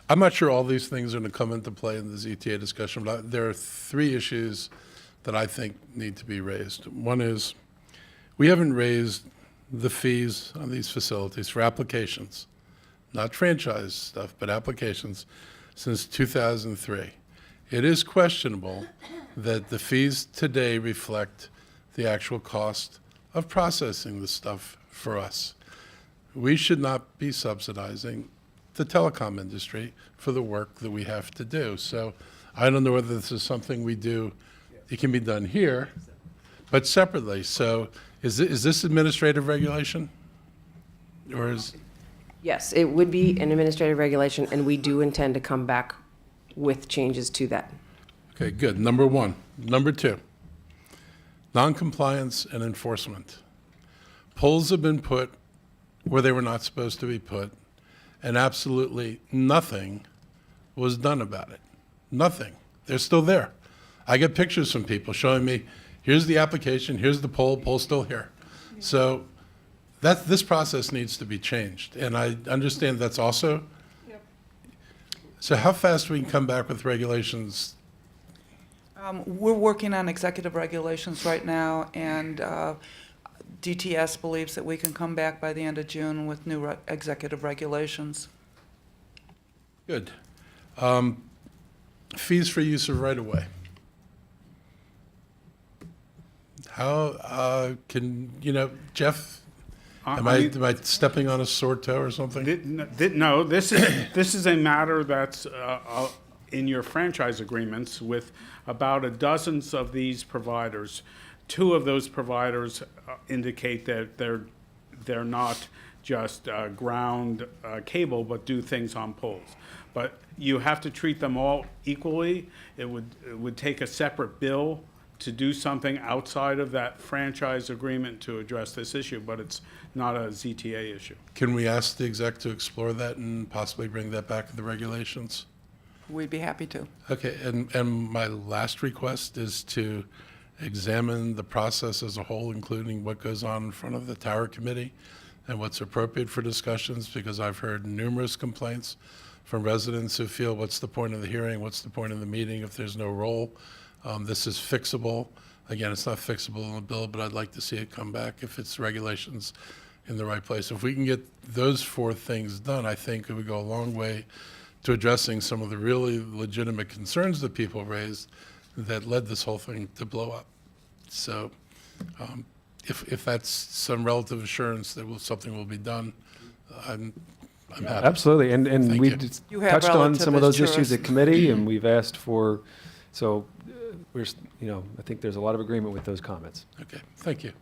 I'm not sure all these things are going to come into play in the ZTA discussion, but there are three issues that I think need to be raised. One is we haven't raised the fees on these facilities for applications, not franchise stuff, but applications, since 2003. It is questionable that the fees today reflect the actual cost of processing the stuff for us. We should not be subsidizing the telecom industry for the work that we have to do. So I don't know whether this is something we do, it can be done here, but separately. So is this administrative regulation? Or is? Yes, it would be an administrative regulation, and we do intend to come back with changes to that. Okay, good. Number one. Number two, noncompliance and enforcement. Polls have been put where they were not supposed to be put, and absolutely nothing was done about it. Nothing. They're still there. I get pictures from people showing me, here's the application, here's the poll's still here. So this process needs to be changed, and I understand that's also. Yep. So how fast we can come back with regulations? We're working on executive regulations right now, and DTS believes that we can come back by the end of June with new executive regulations. Good. Fees for use of right-of-way. How can, Jeff, am I stepping on a sore toe or something? No, this is a matter that's in your franchise agreements with about a dozen of these providers. Two of those providers indicate that they're not just ground cable, but do things on poles. But you have to treat them all equally. It would take a separate bill to do something outside of that franchise agreement to address this issue, but it's not a ZTA issue. Can we ask the exec to explore that and possibly bring that back to the regulations? We'd be happy to. Okay, and my last request is to examine the process as a whole, including what goes on in front of the Tower Committee and what's appropriate for discussions, because I've heard numerous complaints from residents who feel, what's the point of the hearing, what's the point of the meeting if there's no role? This is fixable. Again, it's not fixable in the bill, but I'd like to see it come back if it's regulations in the right place. If we can get those four things done, I think it would go a long way to addressing some of the really legitimate concerns that people raised that led this whole thing to blow up. So if that's some relative assurance that something will be done, I'm happy. Absolutely, and Thank we you. just You have touched on relative some of those assurance. issues at committee, and we've asked for, so I think there's a lot of agreement with those comments. Okay, thank you.